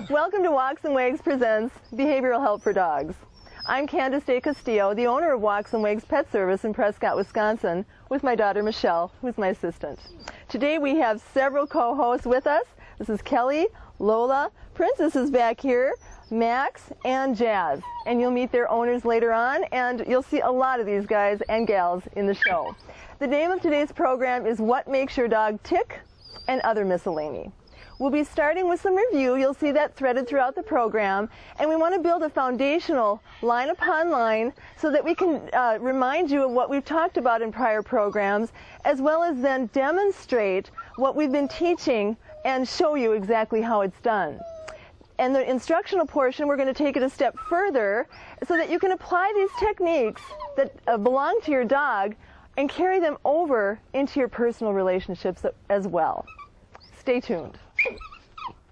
Welcome to Walks and Wags presents Behavioral Help for Dogs. I'm Candace De Castillo, the owner of Walks and Wags Pet Service in Prescott, Wisconsin, with my daughter Michelle, who's my assistant. Today we have several co-hosts with us. This is Kelly, Lola, Princess is back here, Max, and Jazz. And you'll meet their owners later on, and you'll see a lot of these guys and gals in the show. The name of today's program is What Makes Your Dog Tick and Other Miscellany. We'll be starting with some review. You'll see that threaded throughout the program. And we want to build a foundational line upon line so that we can remind you of what we've talked about in prior programs, as well as then demonstrate what we've been teaching and show you exactly how it's done. And the instructional portion, we're going to take it a step further so that you can apply these techniques that belong to your dog and carry them over into your personal relationships as well. Stay tuned.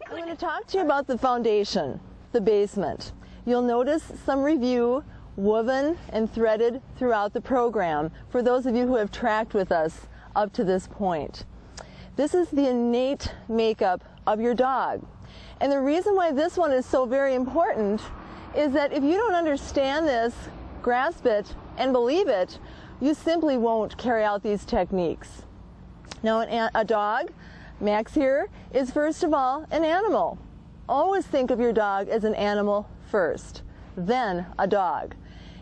I'm going to talk to you about the foundation, the basement. You'll notice some review woven and threaded throughout the program for those of you who have tracked with us up to this point. This is the innate makeup of your dog. And the reason why this one is so very important is that if you don't understand this, grasp it, and believe it, you simply won't carry out these techniques. Now, a dog, Max here, is first of all an animal. Always think of your dog as an animal first, then a dog,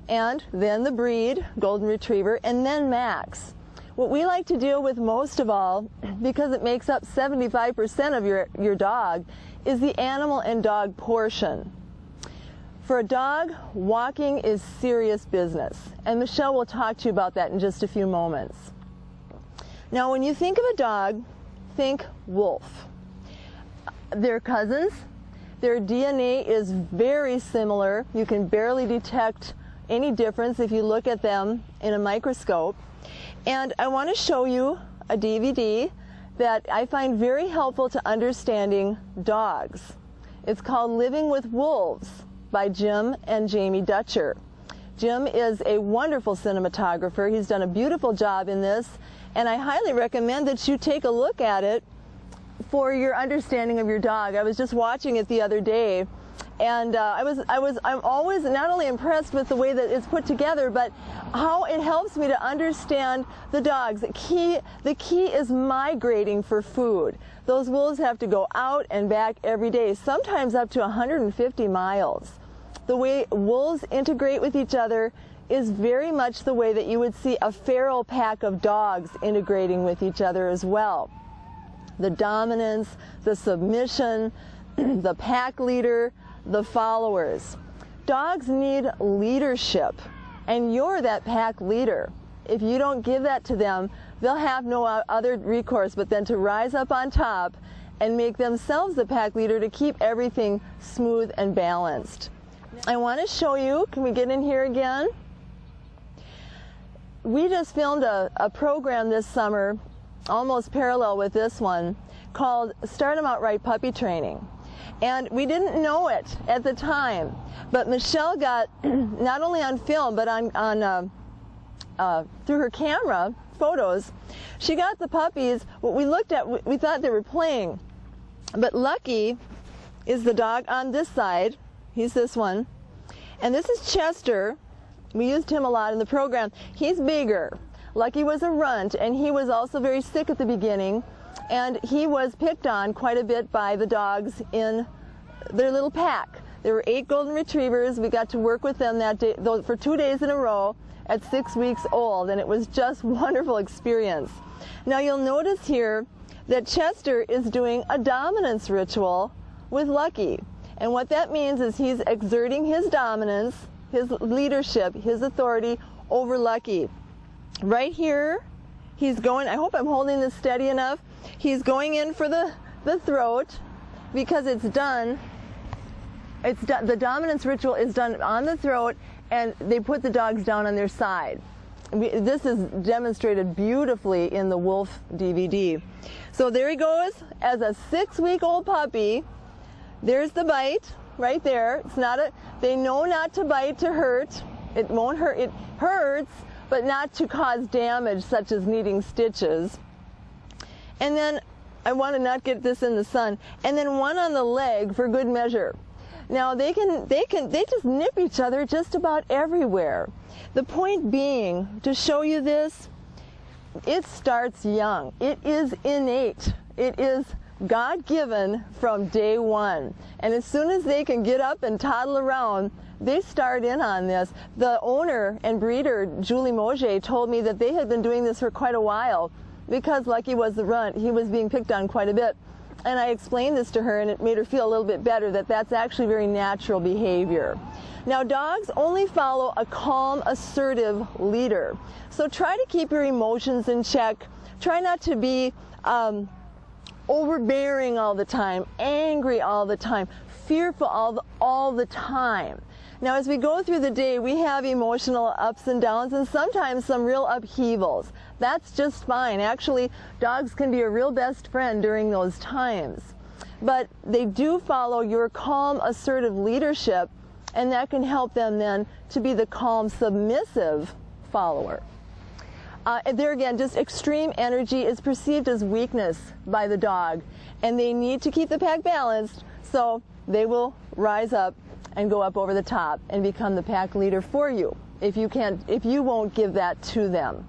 and then the breed, Golden Retriever, and then Max. What we like to deal with most of all, because it makes up 75% of your dog, is the animal and dog portion. For a dog, walking is serious business, and Michelle will talk to you about that in just a few moments. Now, when you think of a dog, think wolf. They're cousins. Their DNA is very similar. You can barely detect any difference if you look at them in a microscope. And I want to show you a DVD that I find very helpful to understanding dogs. It's called Living with Wolves by Jim and Jamie Dutcher. Jim is a wonderful cinematographer. He's done a beautiful job in this, and I highly recommend that you take a look at it for your understanding of your dog. I was just watching it the other day, and I'm always not only impressed with the way that it's put together, but how it helps me to understand the dogs. The key is migrating for food. Those wolves have to go out and back every day, sometimes up to 150 miles. The way wolves integrate with each other is very much the way that you would see a feral pack of dogs integrating with each other as well. The dominance, the submission, the pack leader, the followers. Dogs need leadership, and you're that pack leader. If you don't give that to them, they'll have no other recourse but then to rise up on top and make themselves the pack leader to keep everything smooth and balanced. I want to show you, can we get in here again? We just filmed a program this summer, almost parallel with this one, called Start 'em Out Right Puppy Training. And we didn't know it at the time, but Michelle got, not only on film, but through her camera, photos, she got the puppies. What we looked at, we thought they were playing. But Lucky is the dog on this side. He's this one. And this is Chester. We used him a lot in the program. He's bigger. Lucky was a runt, and he was also very sick at the beginning, and he was picked on quite a bit by the dogs in their little pack. There were 8 Golden Retrievers. We got to work with them that day, for 2 days in a row at 6 weeks old, and it was just a wonderful experience. Now you'll notice here that Chester is doing a dominance ritual with Lucky, and what that means is he's exerting his dominance, his leadership, his authority over Lucky. Right here, he's going, I hope I'm holding this steady enough, he's going in for the throat because it's done. The dominance ritual is done on the throat, and they put the dogs down on their side. This is demonstrated beautifully in the wolf DVD. So there he goes as a 6-week-old puppy. There's the bite right there. It's not they know not to bite to hurt. It won't hurt. It hurts, but not to cause damage such as needing stitches. And then I want to not get this in the sun, and then one on the leg for good measure. Now they just nip each other just about everywhere. The point being, to show you this, it starts young. It is innate. It is God-given from day one. And as soon as they can get up and toddle around, they start in on this. The owner and breeder, Julie Moget, told me that they had been doing this for quite a while because Lucky was the runt. He was being picked on quite a bit. And I explained this to her, and it made her feel a little bit better that that's actually very natural behavior. Now, dogs only follow a calm, assertive leader. So try to keep your emotions in check. Try not to be overbearing all the time, angry all the time, fearful all the time. Now, as we go through the day, we have emotional ups and downs and sometimes some real upheavals. That's just fine. Actually, dogs can be a real best friend during those times. But they do follow your calm, assertive leadership, and that can help them then to be the calm, submissive follower. There again, just extreme energy is perceived as weakness by the dog, and they need to keep the pack balanced, so they will rise up and go up over the top and become the pack leader for you if you won't give that to them.